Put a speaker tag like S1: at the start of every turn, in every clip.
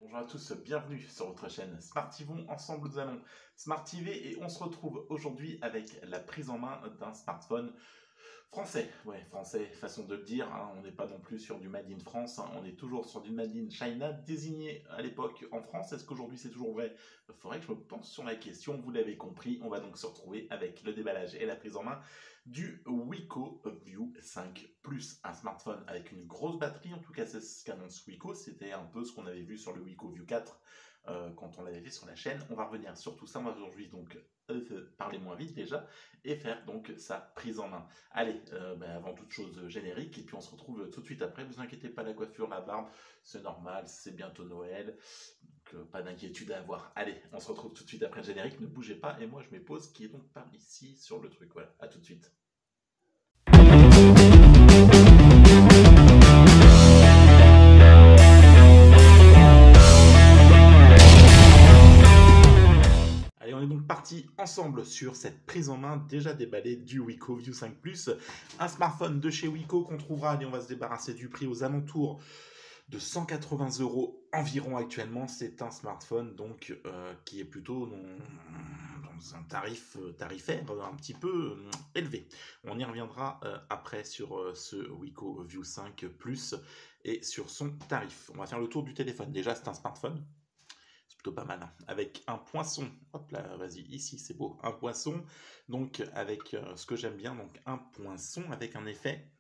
S1: Bonjour à tous, bienvenue sur votre chaîne Smartivons. Ensemble, nous allons smartiver et on se retrouve aujourd'hui avec la prise en main d'un smartphone français. Ouais, français, façon de le dire, hein. On n'est pas non plus sur du Made in France, hein. On est toujours sur du Made in China, désigné à l'époque en France. Est-ce qu'aujourd'hui c'est toujours vrai? Il faudrait que je me pense sur la question. Vous l'avez compris, on va donc se retrouver avec le déballage et la prise en main du Wiko View 5 Plus, un smartphone avec une grosse batterie. En tout cas, c'est ce qu'annonce Wiko. C'était un peu ce qu'on avait vu sur le Wiko View 4 quand on l'avait fait sur la chaîne. On va revenir sur tout ça. On va aujourd'hui donc parler moins vite déjà et faire donc sa prise en main. Allez, avant toute chose générique, et puis on se retrouve tout de suite après. Vous inquiétez pas, la coiffure, la barbe, c'est normal, c'est bientôt Noël, donc pas d'inquiétude à avoir. Allez, on se retrouve tout de suite après le générique, ne bougez pas, et moi je mets pause, qui est donc par ici sur le truc. Voilà, à tout de suite. Allez, on est donc parti ensemble sur cette prise en main déjà déballée du Wiko View 5 Plus, un smartphone de chez Wiko qu'on trouvera, allez, on va se débarrasser du prix aux alentours de 180 € environ actuellement. C'est un smartphone donc qui est plutôt dans un tarifaire un petit peu élevé. On y reviendra après sur ce Wiko View 5 Plus et sur son tarif. On va faire le tour du téléphone. Déjà, c'est un smartphone. C'est plutôt pas mal, hein. Avec un poinçon, hop là, vas-y, ici c'est beau, un poinçon, donc avec ce que j'aime bien, donc un poinçon avec un effet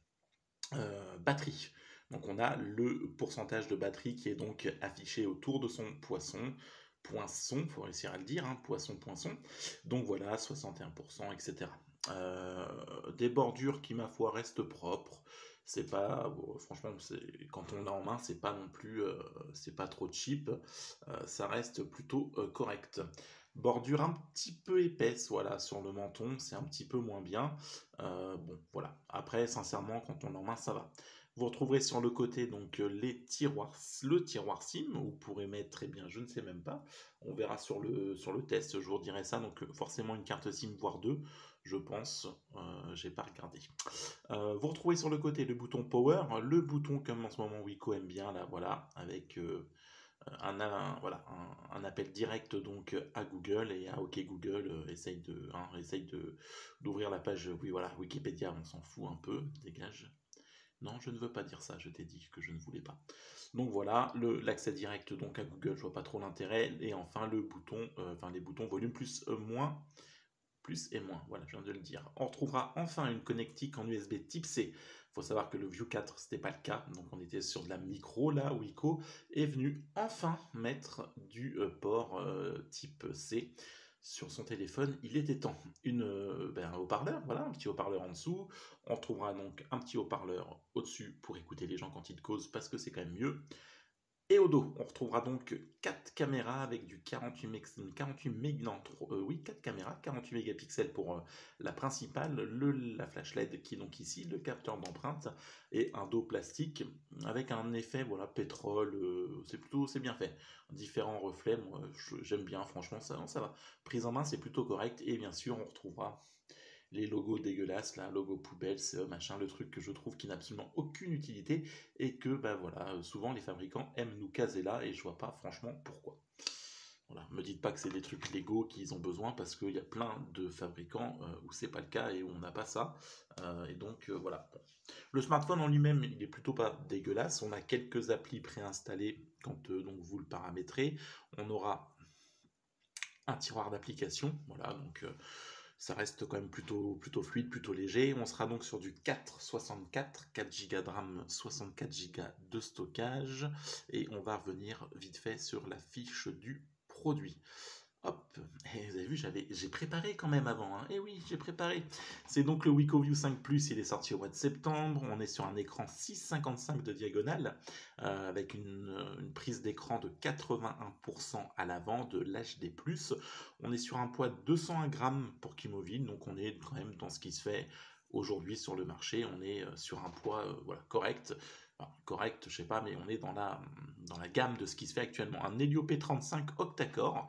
S1: batterie. Donc on a le pourcentage de batterie qui est donc affiché autour de son poinçon, faut réussir à le dire, hein, poinçon. Donc voilà, 61%, etc. Des bordures qui, ma foi, restent propres. C'est pas, bon, franchement, quand on l'a en main, c'est pas non plus, c'est pas trop cheap. Ça reste plutôt correct. Bordure un petit peu épaisse, voilà, sur le menton, c'est un petit peu moins bien. Bon, voilà. Après, sincèrement, quand on l'a en main, ça va. Vous retrouverez sur le côté donc les tiroirs, le tiroir SIM, où vous pourrez mettre, eh bien, je ne sais même pas. On verra sur le test, je vous redirai ça. Donc forcément une carte SIM, voire deux, je pense. J'ai pas regardé. Vous retrouvez sur le côté le bouton Power, le bouton comme en ce moment Wiko aime bien, là, voilà, avec un appel direct donc à Google et à OK Google, essaye d'ouvrir la page, oui voilà, Wikipédia, on s'en fout un peu, dégage. Non, je ne veux pas dire ça, je t'ai dit que je ne voulais pas. Donc voilà, l'accès direct donc à Google, je vois pas trop l'intérêt. Et enfin le bouton, les boutons volume plus, moins, plus et moins, voilà, je viens de le dire. On retrouvera enfin une connectique en USB type C. Il faut savoir que le View 4, c'était pas le cas, donc on était sur de la micro, là, Wiko est venu enfin mettre du port type C sur son téléphone. Il était temps. Un haut-parleur, voilà, un petit haut-parleur en dessous. On retrouvera donc un petit haut-parleur au-dessus pour écouter les gens quand ils causent, parce que c'est quand même mieux. Et au dos, on retrouvera donc 4 caméras avec du 4 caméras, 48 mégapixels pour la principale, la flash LED qui est donc ici, le capteur d'empreinte et un dos plastique avec un effet voilà pétrole, c'est bien fait. Différents reflets, moi j'aime bien, franchement ça va. Prise en main, c'est plutôt correct et bien sûr on retrouvera les logos dégueulasses, là, logo poubelle, machin, le truc que je trouve qui n'a absolument aucune utilité et que, bah voilà, souvent les fabricants aiment nous caser là et je vois pas franchement pourquoi. Voilà, me dites pas que c'est des trucs Lego qu'ils ont besoin parce qu'il y a plein de fabricants où c'est pas le cas et où on n'a pas ça. Et donc voilà. Le smartphone en lui-même, il est plutôt pas dégueulasse. On a quelques applis préinstallées quand donc vous le paramétrez. On aura un tiroir d'application, voilà, donc ça reste quand même plutôt fluide, plutôt léger. On sera donc sur du 4,64, 4 Go de RAM, 64 Go de stockage. Et on va revenir vite fait sur la fiche du produit. Hop, et vous avez vu, j'ai préparé quand même avant, hein. Et oui, j'ai préparé. C'est donc le Wiko View 5 Plus, il est sorti au mois de septembre. On est sur un écran 6,55 de diagonale, avec une prise d'écran de 81% à l'avant de l'HD+. On est sur un poids de 201 grammes pour Kimobil, donc on est quand même dans ce qui se fait aujourd'hui sur le marché. On est sur un poids voilà, correct. Enfin, correct, je sais pas, mais on est dans la gamme de ce qui se fait actuellement. Un Helio P35 octa-core.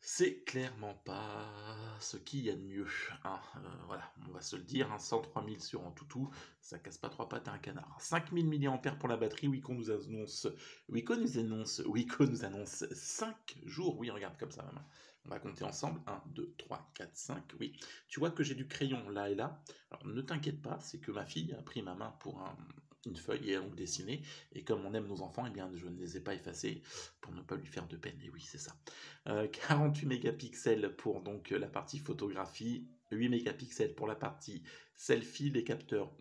S1: C'est clairement pas ce qu'il y a de mieux, hein, voilà, on va se le dire, hein, 103 000 sur un toutou, ça casse pas 3 pattes à un canard. 5000 mAh pour la batterie, Wiko nous annonce 5 jours, oui, regarde comme ça, maman. On va compter ensemble, 1, 2, 3, 4, 5, oui. Tu vois que j'ai du crayon là et là, alors ne t'inquiète pas, c'est que ma fille a pris ma main pour une feuille et a donc dessiné, et comme on aime nos enfants, eh bien je ne les ai pas effacés pour ne pas lui faire de peine, et oui, c'est ça. 48 mégapixels pour donc la partie photographie, 8 mégapixels pour la partie selfie, les capteurs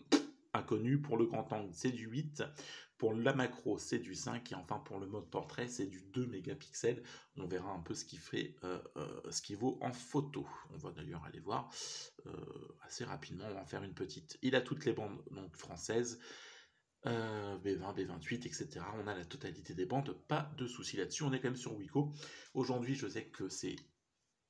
S1: inconnus, pour le grand angle c'est du 8, pour la macro c'est du 5, et enfin pour le mode portrait c'est du 2 mégapixels. On verra un peu ce qu'il fait, ce qu'il vaut en photo. On va d'ailleurs aller voir assez rapidement, on va en faire une petite. Il a toutes les bandes donc françaises, B20, B28, etc. On a la totalité des bandes, pas de souci là-dessus. On est quand même sur Wiko. Aujourd'hui, je sais que c'est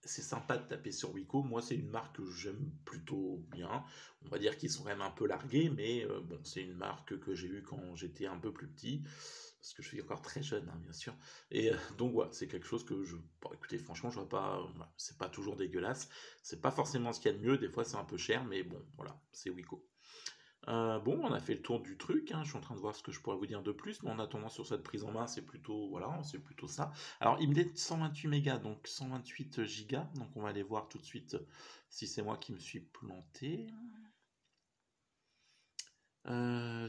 S1: sympa de taper sur Wiko. Moi, c'est une marque que j'aime plutôt bien. On va dire qu'ils sont quand même un peu largués, mais bon, c'est une marque que j'ai eue quand j'étais un peu plus petit, parce que je suis encore très jeune, hein, bien sûr. Et donc voilà, c'est quelque chose que bon, écoutez, franchement, je vois pas, c'est pas toujours dégueulasse. C'est pas forcément ce qu'il y a de mieux. Des fois, c'est un peu cher, mais bon, voilà, c'est Wiko. Bon, on a fait le tour du truc, hein. Je suis en train de voir ce que je pourrais vous dire de plus, mais en attendant sur cette prise en main, c'est plutôt, voilà, c'est plutôt ça. Alors, il me dit 128 mégas, donc 128 gigas, donc on va aller voir tout de suite si c'est moi qui me suis planté.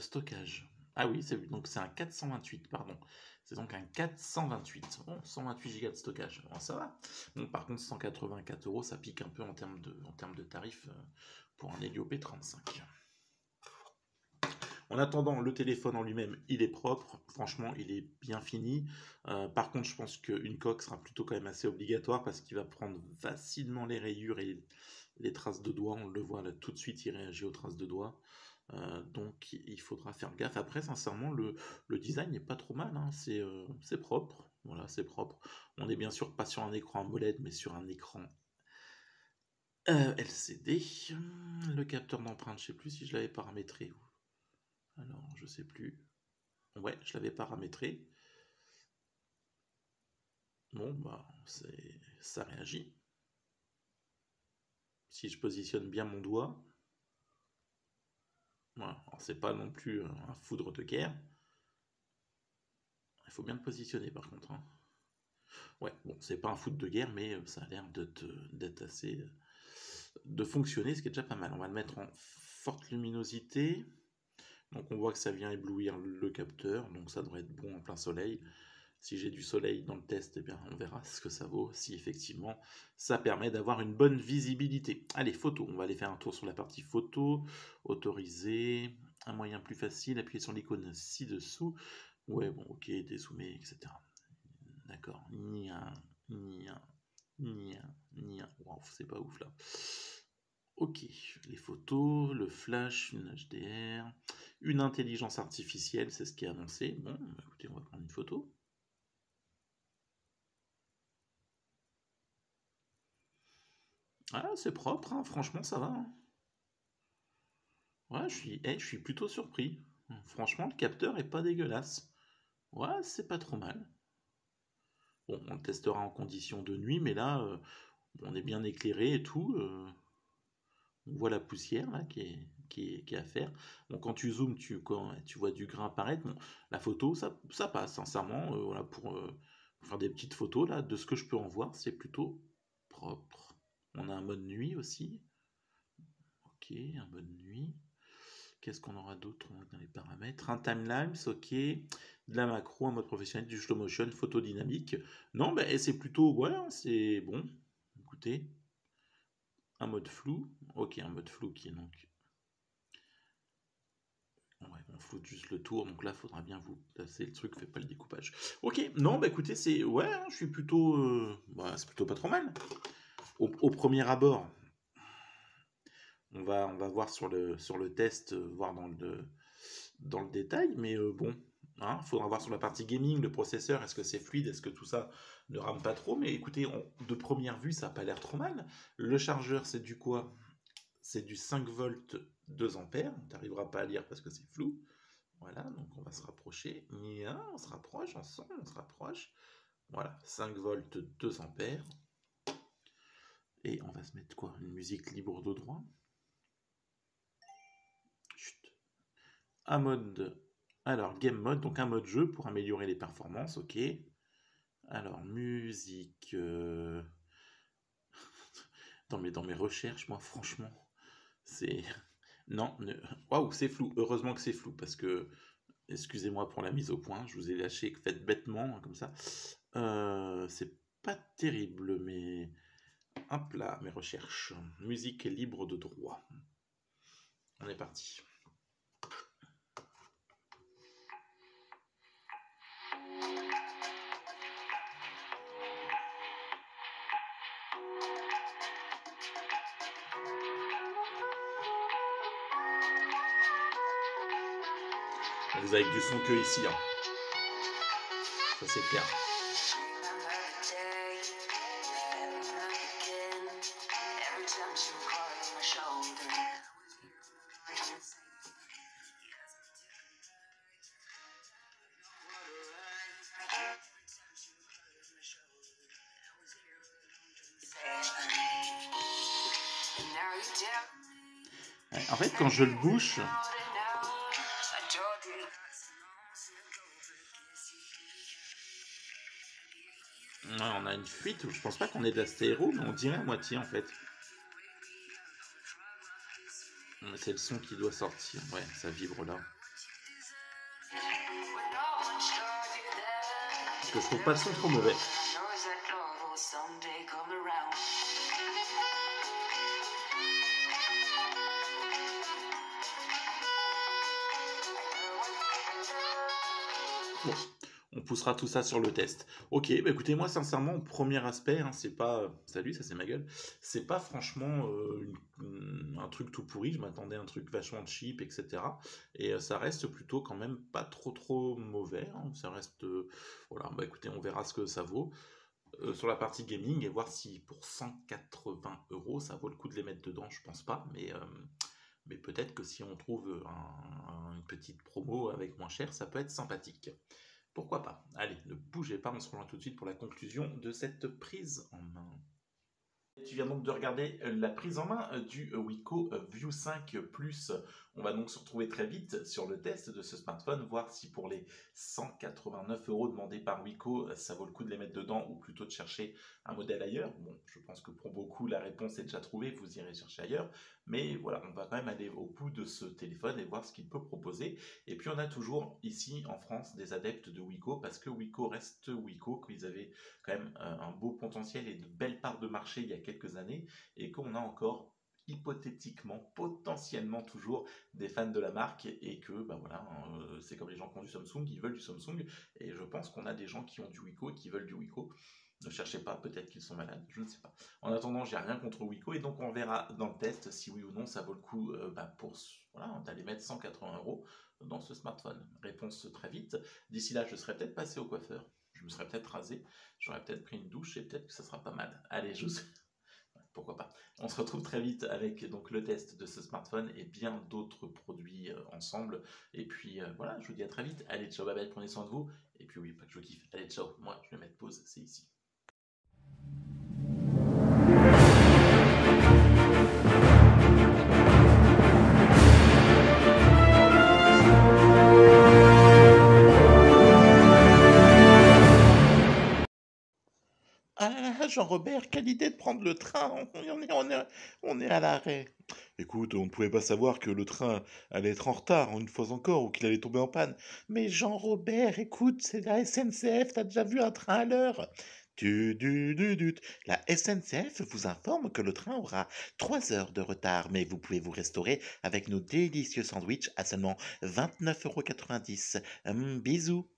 S1: Stockage. Ah oui, donc c'est un 428, pardon. C'est donc un 428. Bon, 128 gigas de stockage. Bon, ça va. Bon, par contre, 184 euros, ça pique un peu en termes de tarifs pour un Helio P35. En attendant, le téléphone en lui-même, il est propre. Franchement, il est bien fini. Par contre, je pense qu'une coque sera plutôt quand même assez obligatoire parce qu'il va prendre facilement les rayures et les traces de doigts. On le voit là tout de suite, il réagit aux traces de doigts. Donc, il faudra faire gaffe. Après, sincèrement, le design n'est pas trop mal, hein. C'est propre. Voilà, c'est propre. On n'est bien sûr pas sur un écran AMOLED, mais sur un écran LCD. Le capteur d'empreinte, je ne sais plus si je l'avais paramétré. Alors, je sais plus. Ouais, je l'avais paramétré. Bon, bah, ça réagit. Si je positionne bien mon doigt, voilà. Alors, c'est pas non plus un foudre de guerre. Il faut bien le positionner par contre, hein. Ouais, bon, c'est pas un foudre de guerre, mais ça a l'air d'être assez. De fonctionner, ce qui est déjà pas mal. On va le mettre en forte luminosité. Donc on voit que ça vient éblouir le capteur, donc ça devrait être bon en plein soleil. Si j'ai du soleil dans le test, eh bien, on verra ce que ça vaut, si effectivement ça permet d'avoir une bonne visibilité. Allez, photo, on va aller faire un tour sur la partie photo, autoriser, un moyen plus facile, appuyer sur l'icône ci-dessous. Ouais, bon, ok, dézoomer, etc. D'accord, nia, nia, nia, nia. Waouh, c'est pas ouf là. Ok, les photos, le flash, une HDR, une intelligence artificielle, c'est ce qui est annoncé. Bon, bah, écoutez, on va prendre une photo. Ah, c'est propre, hein, franchement, ça va, hein. Ouais, je suis plutôt surpris. Franchement, le capteur est pas dégueulasse. Ouais, c'est pas trop mal. Bon, on le testera en conditions de nuit, mais là, on est bien éclairé et tout. On voit la poussière là qui est à faire. Bon, quand tu zoomes, quand tu vois du grain apparaître. Bon, la photo, ça passe, sincèrement. Voilà, pour faire des petites photos, là, de ce que je peux en voir, c'est plutôt propre. On a un mode nuit aussi. Ok, un mode nuit. Qu'est-ce qu'on aura d'autre dans les paramètres? Un timelapse, ok. De la macro, un mode professionnel, du slow motion, photo dynamique. Non, ben c'est plutôt, ouais, hein, c'est bon. Écoutez, un mode flou. Ok, un mode flou qui est donc. Ouais, on floute juste le tour, donc là, faudra bien vous placer le truc, fait pas le découpage. Ok, non, bah écoutez, c'est. Ouais, hein, je suis plutôt. Bah, c'est plutôt pas trop mal. Au premier abord, on va voir sur le test, voir dans le détail, mais bon, hein, faudra voir sur la partie gaming, le processeur, est-ce que c'est fluide, est-ce que tout ça ne rame pas trop, mais écoutez, de première vue, ça n'a pas l'air trop mal. Le chargeur, c'est du quoi? C'est du 5 volts 2 ampères, on n'arrivera pas à lire parce que c'est flou. Voilà, donc on va se rapprocher. On se rapproche ensemble, on se rapproche. Voilà, 5 volts 2 ampères. Et on va se mettre quoi? Une musique libre de droit. Chut. Un mode... Alors, game mode, donc un mode jeu pour améliorer les performances, ok. Alors, musique... Dans mes recherches, moi, franchement, c'est... Non, waouh, c'est flou. Heureusement que c'est flou, parce que... Excusez-moi pour la mise au point, je vous ai lâché fait bêtement, comme ça. C'est pas terrible, mais... Hop là, mes recherches. Musique libre de droit. On est parti. Vous avez du son que ici, hein. Ça c'est clair. En fait, quand je le bouche, on a une fuite. Je pense pas qu'on ait de la stéréo, mais on dirait à moitié en fait. C'est le son qui doit sortir. Ouais, ça vibre là. Parce que je trouve pas le son trop mauvais. Bon, on poussera tout ça sur le test. Ok, bah écoutez, moi sincèrement, au premier aspect, hein, c'est pas... Salut, ça c'est ma gueule. C'est pas franchement un truc tout pourri, je m'attendais à un truc vachement cheap, etc. Et ça reste plutôt quand même pas trop mauvais, hein. Ça reste... voilà, bah écoutez, on verra ce que ça vaut. Sur la partie gaming, et voir si pour 180 €, ça vaut le coup de les mettre dedans, je pense pas, mais peut-être que si on trouve une petite promo avec moins cher, ça peut être sympathique. Pourquoi pas? Allez, ne bougez pas, on se rejoint tout de suite pour la conclusion de cette prise en main. Tu viens donc de regarder la prise en main du Wiko View 5 Plus. On va donc se retrouver très vite sur le test de ce smartphone, voir si pour les 189 € demandés par Wiko, ça vaut le coup de les mettre dedans ou plutôt de chercher un modèle ailleurs. Bon, je pense que pour beaucoup, la réponse est déjà trouvée, vous irez chercher ailleurs. Mais voilà, on va quand même aller au bout de ce téléphone et voir ce qu'il peut proposer. Et puis on a toujours ici en France des adeptes de Wiko, parce que Wiko reste Wiko, qu'ils avaient quand même un beau potentiel et de belles parts de marché il y a quelques années, et qu'on a encore hypothétiquement, potentiellement toujours des fans de la marque, et que bah voilà, c'est comme les gens qui ont du Samsung, ils veulent du Samsung, et je pense qu'on a des gens qui ont du Wiko et qui veulent du Wiko. Ne cherchez pas, peut-être qu'ils sont malades, je ne sais pas. En attendant, j'ai rien contre Wiko, et donc on verra dans le test si oui ou non ça vaut le coup pour voilà, d'aller mettre 180 € dans ce smartphone. Réponse très vite. D'ici là, je serais peut-être passé au coiffeur, je me serais peut-être rasé, j'aurais peut-être pris une douche, et peut-être que ça sera pas mal. Allez, je vous... Pourquoi pas. On se retrouve très vite avec donc le test de ce smartphone et bien d'autres produits ensemble. Et puis voilà, je vous dis à très vite. Allez, ciao, bye bye, prenez soin de vous. Et puis oui, pas que je kiffe. Allez, ciao. Moi, je vais mettre pause, c'est ici. Ah là là, Jean-Robert, quelle idée de prendre le train, on est à l'arrêt. Écoute, on ne pouvait pas savoir que le train allait être en retard une fois encore ou qu'il allait tomber en panne. Mais Jean-Robert, écoute, c'est la SNCF, t'as déjà vu un train à l'heure? La SNCF vous informe que le train aura 3 heures de retard, mais vous pouvez vous restaurer avec nos délicieux sandwichs à seulement 29,90 €. Bisous.